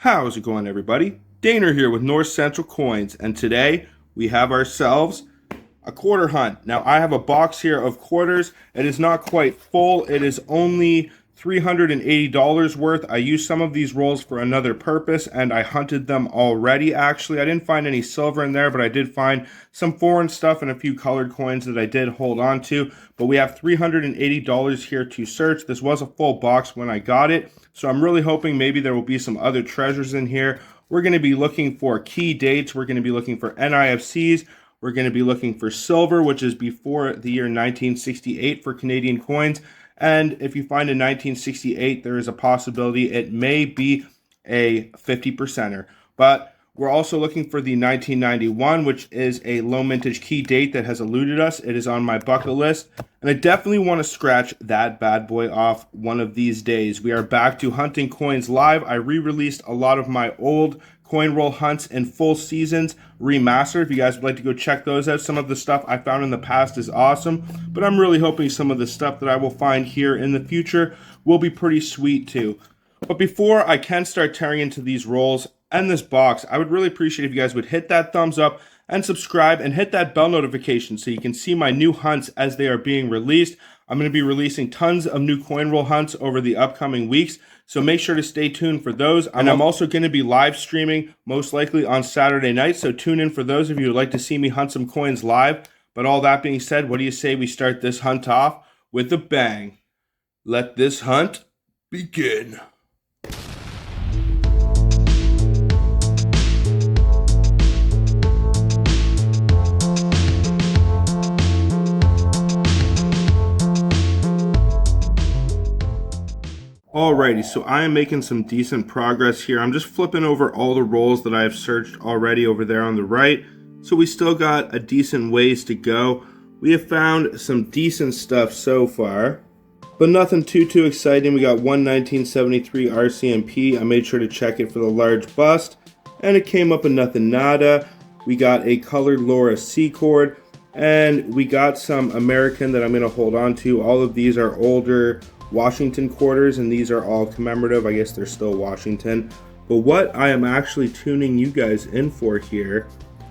How's it going, everybody? Daner here with North Central Coins, and today we have ourselves a quarter hunt. Now, I have a box here of quarters. It is not quite full. It is only $380 worth. I used some of these rolls for another purpose, and I hunted them already, actually. I didn't find any silver in there, but I did find some foreign stuff and a few colored coins that I did hold on to. But we have $380 here to search. This was a full box when I got it, so I'm really hoping maybe there will be some other treasures in here. We're going to be looking for key dates. We're going to be looking for NIFCs. We're going to be looking for silver, which is before the year 1968 for Canadian coins. And if you find a 1968, there is a possibility it may be a 50%er. But we're also looking for the 1991, which is a low mintage key date that has eluded us. It is on my bucket list, and I definitely want to scratch that bad boy off one of these days. We are back to hunting coins live. I re-released a lot of my old coin roll hunts in full seasons remastered. If you guys would like to go check those out, some of the stuff I found in the past is awesome, but I'm really hoping some of the stuff that I will find here in the future will be pretty sweet too. But before I can start tearing into these rolls and this box, I would really appreciate if you guys would hit that thumbs up and subscribe and hit that bell notification so you can see my new hunts as they are being released. I'm going to be releasing tons of new coin roll hunts over the upcoming weeks, so make sure to stay tuned for those. And I'm also going to be live streaming, most likely on Saturday night, so tune in for those of you who would like to see me hunt some coins live. But all that being said, what do you say we start this hunt off with a bang? Let this hunt begin. Alrighty, so I am making some decent progress here. I'm just flipping over all the rolls that I have searched already over there on the right. So we still got a decent ways to go. We have found some decent stuff so far, but nothing too exciting. We got one 1973 RCMP. I made sure to check it for the large bust, and it came up a nothing nada. We got a colored Laura C cord, and we got some American that I'm going to hold on to. All of these are older Washington quarters, and these are all commemorative. I guess they're still Washington. But what I am actually tuning you guys in for here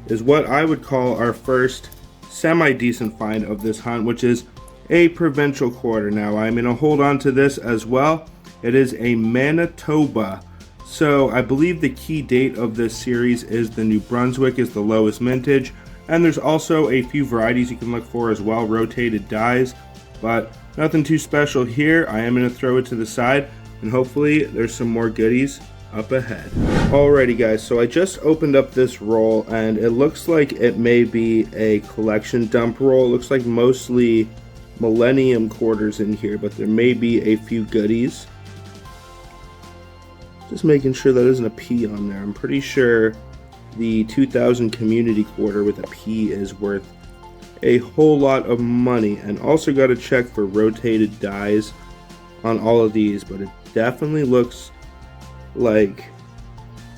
is what I would call our first semi-decent find of this hunt, which is a provincial quarter. Now I'm going to hold on to this as well. It is a Manitoba. So I believe the key date of this series is the New Brunswick is the lowest mintage. And there's also a few varieties you can look for as well, rotated dies. But nothing too special here. I am going to throw it to the side, and hopefully there's some more goodies up ahead. Alrighty guys, so I just opened up this roll, and it looks like it may be a collection dump roll. It looks like mostly Millennium quarters in here, but there may be a few goodies. Just making sure that isn't a P on there. I'm pretty sure the 2000 community quarter with a P is worth a whole lot of money. And also got to check for rotated dies on all of these, but it definitely looks like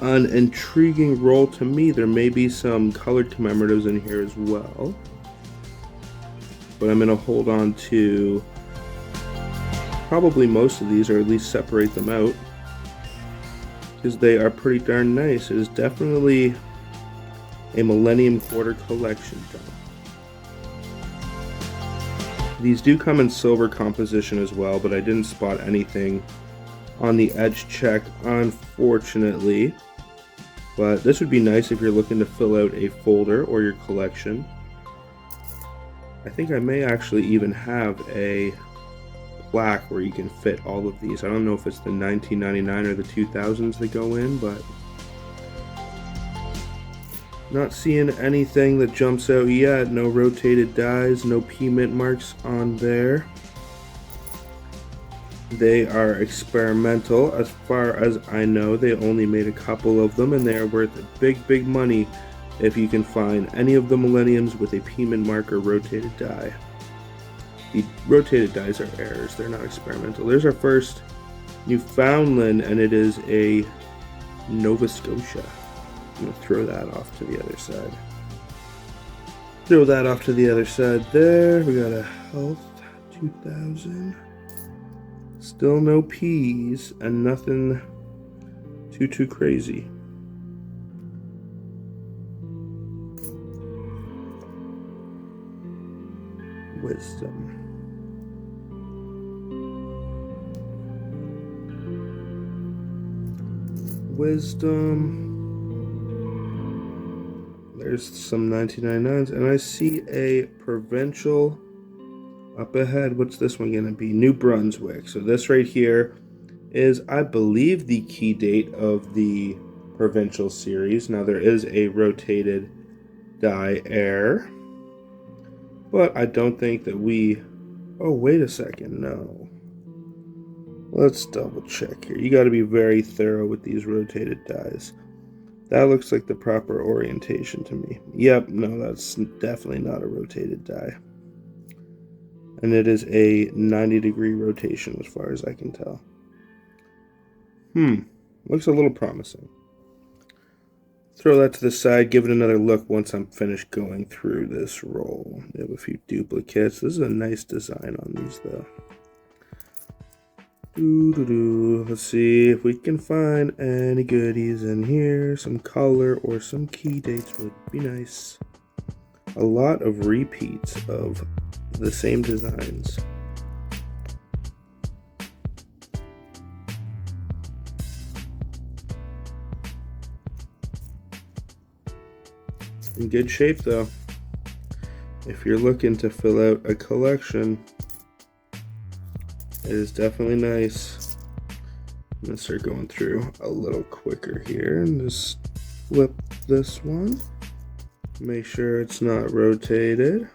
an intriguing roll to me. There may be some colored commemoratives in here as well, but I'm going to hold on to probably most of these, or at least separate them out, because they are pretty darn nice. It is definitely a Millennium Quarter collection dump. These do come in silver composition as well, but I didn't spot anything on the edge check, unfortunately. But this would be nice if you're looking to fill out a folder or your collection. I think I may actually even have a plaque where you can fit all of these. I don't know if it's the 1999 or the 2000s that go in, but not seeing anything that jumps out yet. No rotated dies, no P mint marks on there. They are experimental as far as I know. They only made a couple of them, and they are worth big money if you can find any of the Millenniums with a P mint mark or rotated die. The rotated dies are errors, they're not experimental. There's our first Newfoundland, and it is a Nova Scotia. I'm going to throw that off to the other side. Throw that off to the other side there. We got a Health 2000. Still no P's and nothing too crazy. Wisdom. There's some 1999s, and I see a provincial up ahead. What's this one gonna be? New Brunswick. So this right here is, I believe, the key date of the provincial series. Now there is a rotated die error, but I don't think that we... Oh, wait a second, no. Let's double check here. You got to be very thorough with these rotated dies. That looks like the proper orientation to me. Yep, no, that's definitely not a rotated die. And it is a 90-degree rotation as far as I can tell. Looks a little promising. Throw that to the side, give it another look once I'm finished going through this roll. We have a few duplicates. This is a nice design on these though. Let's see if we can find any goodies in here. Some color or some key dates would be nice. A lot of repeats of the same designs. In good shape though. If you're looking to fill out a collection, it is definitely nice. I'm gonna start going through a little quicker here and just flip this one. Make sure it's not rotated.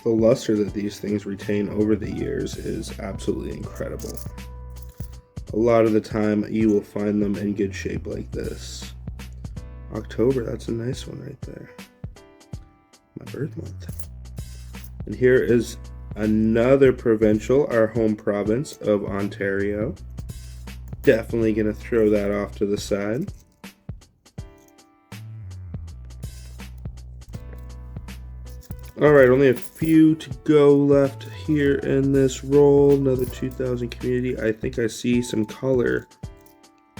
The luster that these things retain over the years is absolutely incredible. A lot of the time you will find them in good shape like this. October, that's a nice one right there. My birth month. And here is another provincial, our home province of Ontario. Definitely gonna throw that off to the side. Alright, only a few to go left here in this roll. Another 2000 community. I think I see some color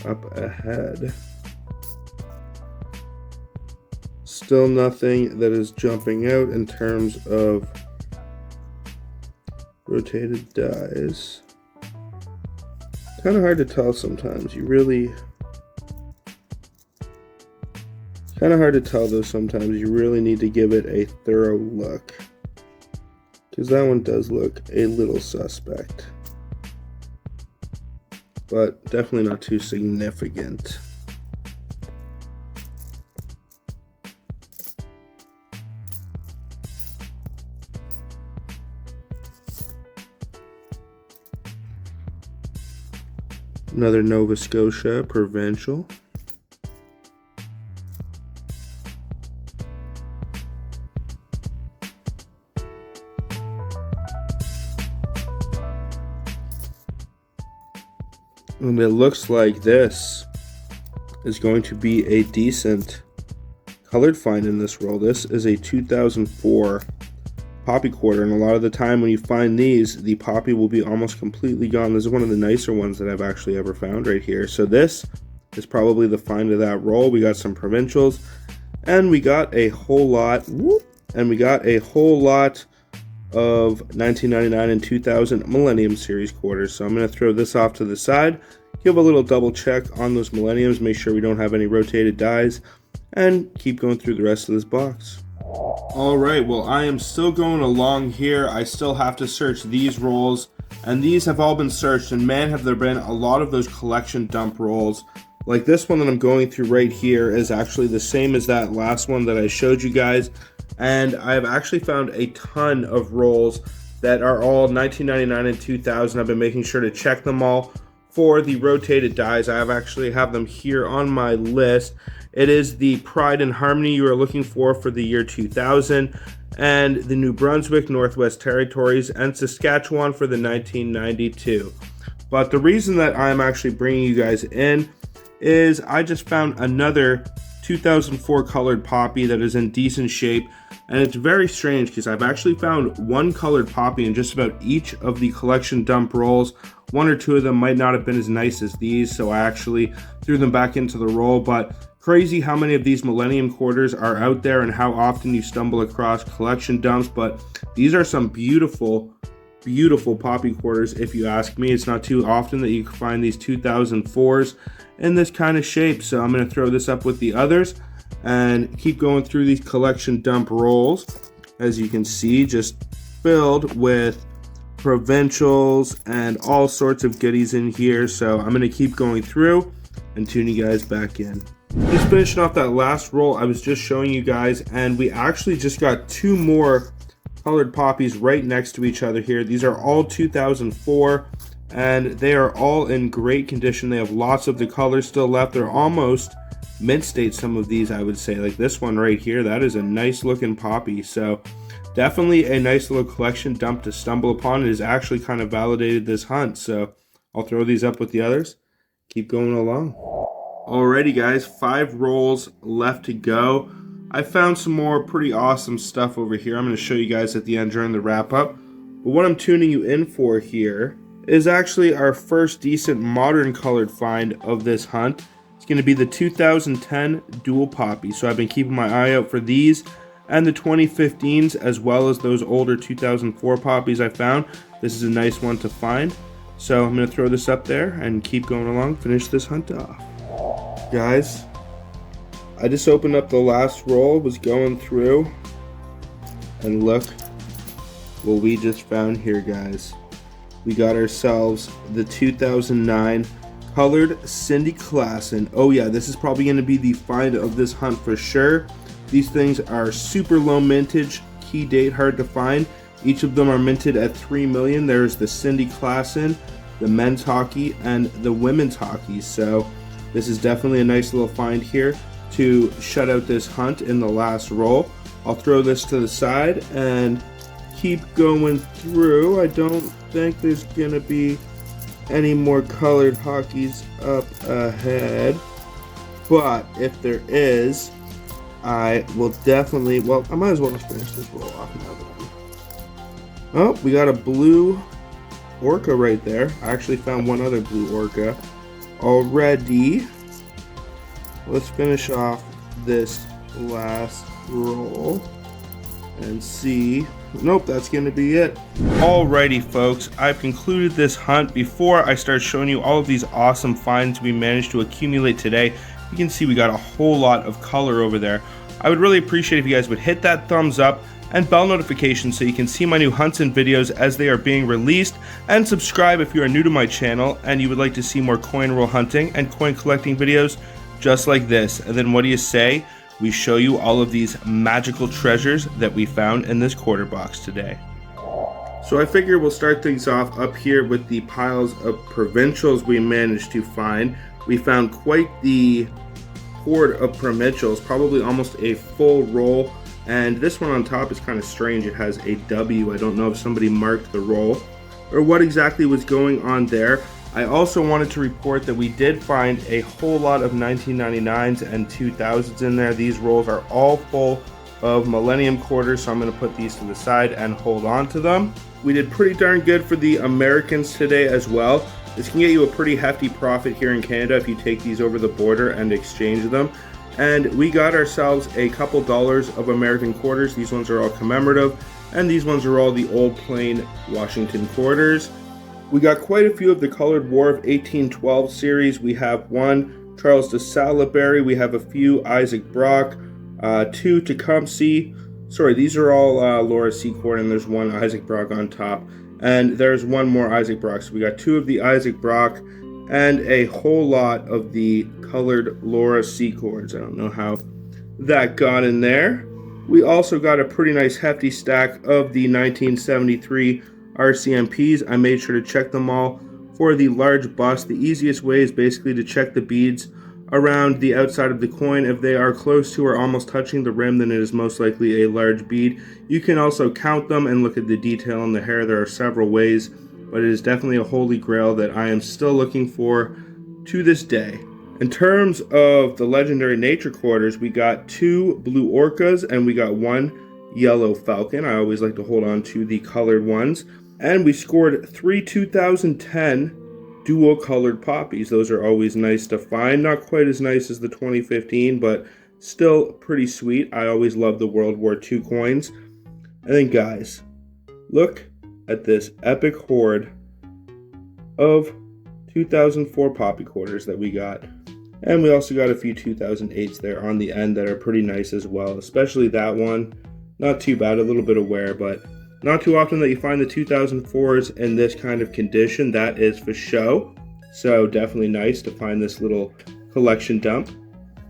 up ahead. Still nothing that is jumping out in terms of rotated dies. Kind of hard to tell sometimes. Kind of hard to tell though sometimes. You really need to give it a thorough look, because that one does look a little suspect, but definitely not too significant. Another Nova Scotia provincial. And it looks like this is going to be a decent colored find in this roll. This is a 2004 poppy quarter, and a lot of the time when you find these, the poppy will be almost completely gone. This is one of the nicer ones that I've actually ever found right here. So this is probably the find of that roll. We got some provincials, and we got a whole lot, of 1999 and 2000 Millennium Series quarters. So I'm going to throw this off to the side, give a little double check on those Millenniums, make sure we don't have any rotated dies, and keep going through the rest of this box. Alright, well, I am still going along here. I still have to search these rolls, and these have all been searched, and man, have there been a lot of those collection dump rolls. Like this one that I'm going through right here is actually the same as that last one that I showed you guys. And I've actually found a ton of rolls that are all 1999 and 2000. I've been making sure to check them all for the rotated dies. I actually have them here on my list. It is the Pride and Harmony you are looking for the year 2000, and the New Brunswick, Northwest Territories, and Saskatchewan for the 1992. But the reason that I'm actually bringing you guys in is I just found another 2004 colored poppy that is in decent shape. And it's very strange because I've actually found one colored poppy in just about each of the collection dump rolls. One or two of them might not have been as nice as these, so I actually threw them back into the roll. But crazy how many of these Millennium quarters are out there and how often you stumble across collection dumps. But these are some beautiful poppy quarters, if you ask me. It's not too often that you can find these 2004s in this kind of shape. So I'm going to throw this up with the others and keep going through these collection dump rolls. As you can see, just filled with provincials and all sorts of goodies in here. So I'm going to keep going through and tune you guys back in. Just finishing off that last roll I was just showing you guys, and we actually just got two more colored poppies right next to each other here. These are all 2004 and they are all in great condition. They have lots of the colors still left. They're almost mint state, some of these, I would say. Like this one right here, that is a nice looking poppy. So definitely a nice little collection dump to stumble upon. It has actually kind of validated this hunt, so I'll throw these up with the others. Keep going along. Alrighty guys, 5 rolls left to go. I found some more pretty awesome stuff over here. I'm going to show you guys at the end during the wrap up. But what I'm tuning you in for here is actually our first decent modern colored find of this hunt. It's going to be the 2010 dual poppy. So I've been keeping my eye out for these and the 2015s, as well as those older 2004 poppies I found. This is a nice one to find. So I'm going to throw this up there and keep going along, finish this hunt off. Guys, I just opened up the last roll, was going through, and look what we just found here, guys. We got ourselves the 2009 colored Cindy Klassen. Oh yeah, this is probably going to be the find of this hunt for sure. These things are super low mintage, key date hard to find. Each of them are minted at 3 million. There's the Cindy Klassen, the men's hockey, and the women's hockey. So this is definitely a nice little find here to shut out this hunt in the last roll. I'll throw this to the side and keep going through. I don't think there's gonna be any more colored hockeys up ahead, but if there is, I will definitely, well, I might as well just finish this roll off now. Oh, we got a blue orca right there. I actually found one other blue orca already. Let's finish off this last roll and see. Nope, that's gonna be it. Alrighty folks, I've concluded this hunt. Before I start showing you all of these awesome finds we managed to accumulate today, you can see we got a whole lot of color over there. I would really appreciate if you guys would hit that thumbs up and bell notification so you can see my new hunts and videos as they are being released, and subscribe if you are new to my channel and you would like to see more coin roll hunting and coin collecting videos just like this. And then what do you say we show you all of these magical treasures that we found in this quarter box today? So I figure we'll start things off up here with the piles of provincials we managed to find. We found quite the hoard of provincials, probably almost a full roll. And this one on top is kind of strange. It has a W. I don't know if somebody marked the roll or what exactly was going on there. I also wanted to report that we did find a whole lot of 1999s and 2000s in there. These rolls are all full of Millennium quarters, so I'm going to put these to the side and hold on to them. We did pretty darn good for the Americans today as well. This can get you a pretty hefty profit here in Canada if you take these over the border and exchange them. And we got ourselves a couple dollars of American quarters. These ones are all commemorative, and these ones are all the old plain Washington quarters. We got quite a few of the colored War of 1812 series. We have one Charles de Salaberry. We have a few Isaac Brock, 2 Tecumseh. Sorry, these are all Laura Secord, and there's one Isaac Brock on top. And there's one more Isaac Brock. So we got 2 of the Isaac Brock and a whole lot of the colored Laura Secords. I don't know how that got in there. We also got a pretty nice hefty stack of the 1973 RCMPs. I made sure to check them all for the large bust. The easiest way is basically to check the beads around the outside of the coin. If they are close to or almost touching the rim, then it is most likely a large bead. You can also count them and look at the detail on the hair. There are several ways, but it is definitely a holy grail that I am still looking for to this day. In terms of the legendary nature quarters, we got 2 blue orcas and we got 1 yellow falcon. I always like to hold on to the colored ones. And we scored 3 2010 dual colored poppies. Those are always nice to find. Not quite as nice as the 2015, but still pretty sweet. I always love the World War II coins. And then guys, look at this epic horde of 2004 poppy quarters that we got. And we also got a few 2008s there on the end that are pretty nice as well, especially that one. Not too bad, a little bit of wear, but not too often that you find the 2004s in this kind of condition. That is for show. So definitely nice to find this little collection dump.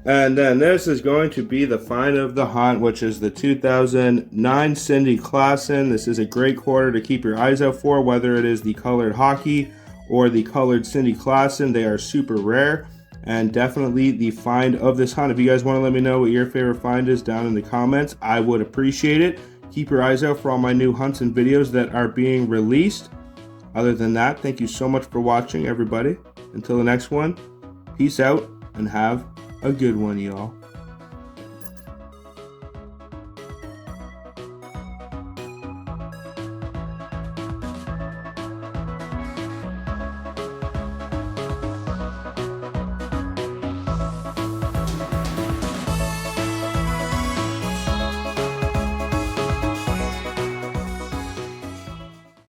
And then this is going to be the find of the hunt, which is the 2009 Cindy Klassen. This is a great quarter to keep your eyes out for, whether it is the colored hockey or the colored Cindy Klassen. They are super rare. And definitely the find of this hunt. If you guys want to let me know what your favorite find is down in the comments, I would appreciate it. Keep your eyes out for all my new hunts and videos that are being released. Other than that, thank you so much for watching, everybody. Until the next one, peace out and have a good one, y'all.